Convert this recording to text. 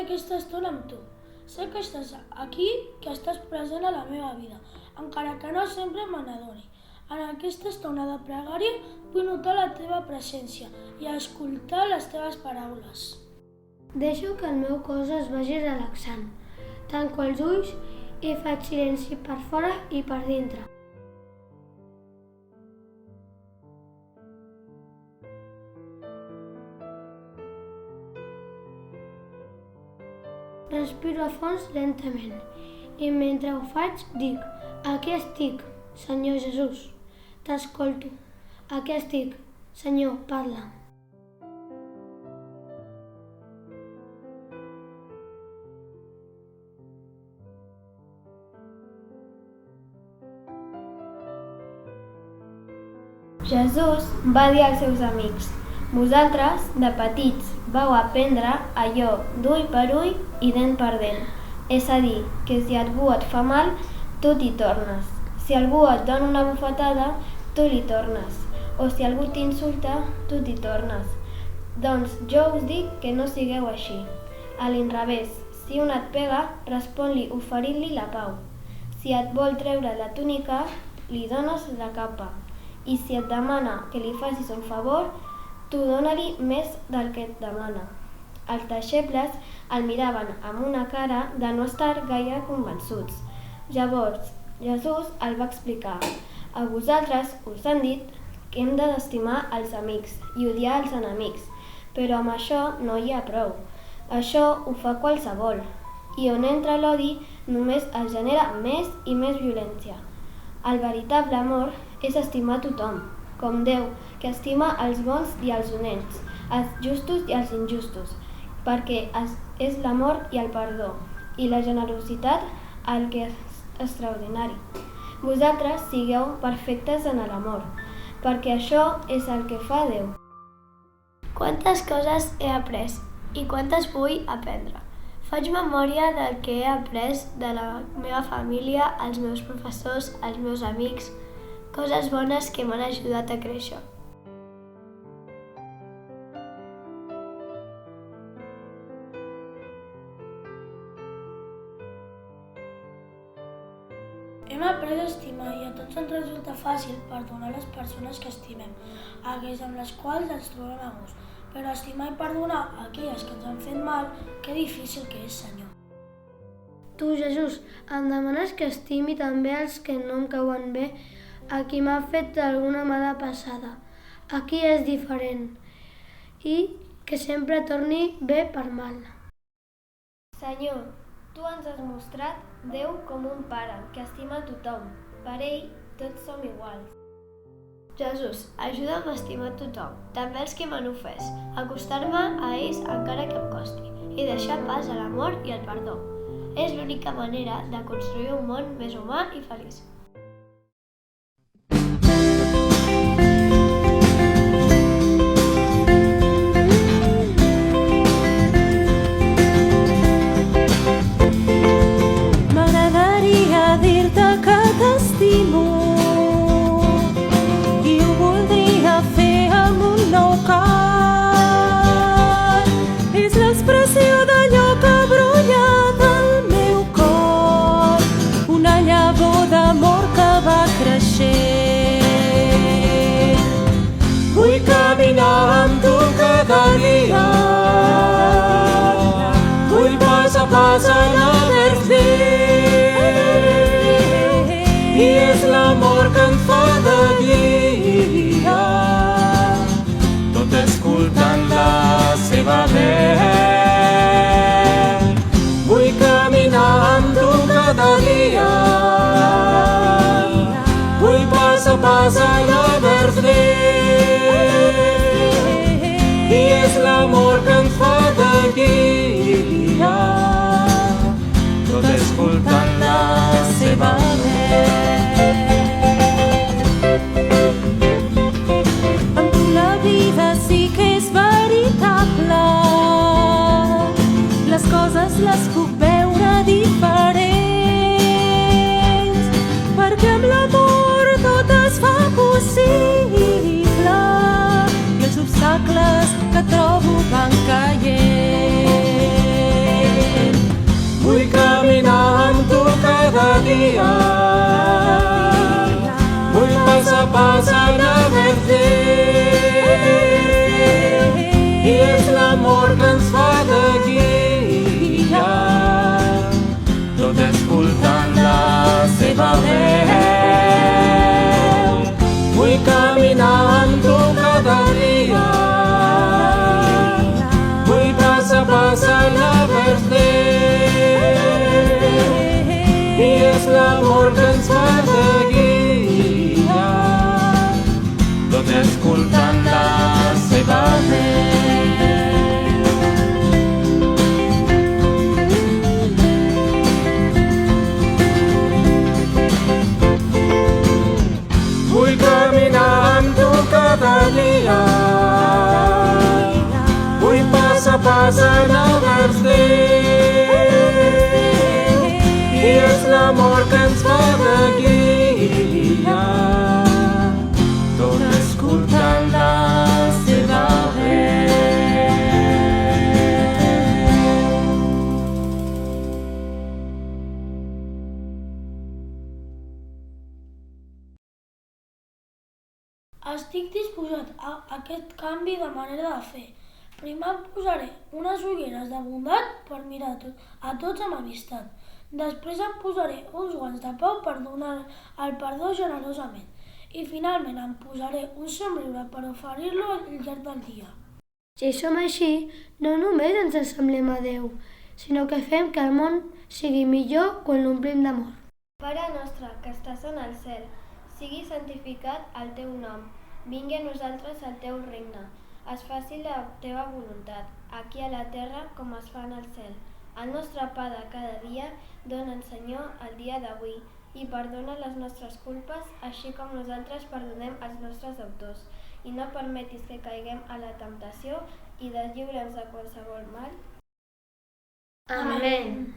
aquesta estona amb tu. Sé que estàs aquí, que estàs present a la meva vida, encara que no sempre me n'adoni. En aquesta estona de pregària vull notar la teva presència i escoltar les teves paraules. Deixo que el meu cos es vagi relaxant. Tanco els ulls i faig silenci per fora i per dintre. Respiro a fons lentament i mentre ho faig dic: aquí estic, Senyor Jesús, t'escolto. Aquí estic, Senyor, parla. Jesús va dir als seus amics: vosaltres, de petits, vau aprendre allò d'ull per ull i dent per dent. És a dir, que si algú et fa mal, tu t'hi tornes. Si algú et dona una bufetada, tu li tornes. O si algú t'insulta, tu t'hi tornes. Doncs jo us dic que no sigueu així. A l'inrevés, si un et pega, respon-li oferint-li la pau. Si et vol treure la túnica, li dones la capa. I si et demana que li facis un favor, tu dona-li més del que et demana. Els deixebles el miraven amb una cara de no estar gaire convençuts. Llavors, Jesús el va explicar: a vosaltres us han dit que hem d'estimar els amics i odiar els enemics, però amb això no hi ha prou. Això ho fa qualsevol, i on entra l'odi només es genera més i més violència. El veritable amor és estimar tothom, com Déu, que estima els bons i els honents, els justos i els injustos, perquè és l'amor i el perdó, i la generositat el que és extraordinari. Vosaltres sigueu perfectes en l'amor, perquè això és el que fa Déu. Quantes coses he après i quantes vull aprendre. Faig memòria del que he après de la meva família, els meus professors, els meus amics, coses bones que m'han ajudat a créixer. Hem après a estimar i a tots ens resulta fàcil perdonar les persones que estimem, aquelles amb les quals ens trobem a gust. Però estimar i perdonar aquelles que ens han fet mal, que difícil que és, Senyor. Tu, Jesús, em demanes que estimi també els que no em cauen bé, a qui m'ha fet alguna mala passada. Aquí és diferent. I que sempre torni bé per mal. Senyor, tu ens has mostrat Déu com un pare que estima a tothom. Per ell, tots som iguals. Jesús, ajuda'm a estimar tothom, també els que m'han ofès, acostar-me a ells encara que em costi, i deixar pas a l'amor i al perdó. És l'única manera de construir un món més humà i feliç. M'agradaria dir-te que t'estimo i ho voldria fer amb un nou cant. És l'expressió d'allò que brolla del meu cor, una llavor d'amor que va creixent. Vull caminar amb tu cada dia, vull pas a pas anar vers Déu, i és l'amor que em fa de guia, tot escoltant la seva veu. Vull caminar amb tu cada dia, vull pas a pas anar vers Déu, i és l'amor que em fa de guia, tot escoltant la seva veu. Amb tu la vida sí que és veritable, les coses les puc veure diferents, perquè amb l'amor tot es fa possible i els obstacles que trobo van caient. dia. Vull passar la verda i és l'amor que ens fa de guia, tot escoltant la seva veu. Vull caminar amb tu cada dia, vull passar la verda i és l'amor que ens fa de guia, tot escoltant la seva veu. Vull caminar amb tu cada dia, vull passar la verda i és l'amor que ens fa de guia, tot escoltant la seva veu. Estic disposat a aquest canvi de manera de fer. Primer em posaré unes ulleres de bondat per mirar a tots amb amistat. Després em posaré uns guants de pau per donar el perdó generosament. I finalment em posaré un somriure per oferir-lo al llarg del dia. Si som així, no només ens assemblem a Déu, sinó que fem que el món sigui millor quan l'omplim d'amor. Pare nostre, que estàs en el cel, sigui santificat el teu nom. Vingui a nosaltres el teu regne. Es faci la teva voluntat, aquí a la terra com es fa en el cel. El nostre pa de cada dia, dona'ns, Senyor, el dia d'avui, i perdona les nostres culpes, així com nosaltres perdonem als nostres autors. I no permetis que caiguem a la temptació i deslliura'ns de qualsevol mal. Amén.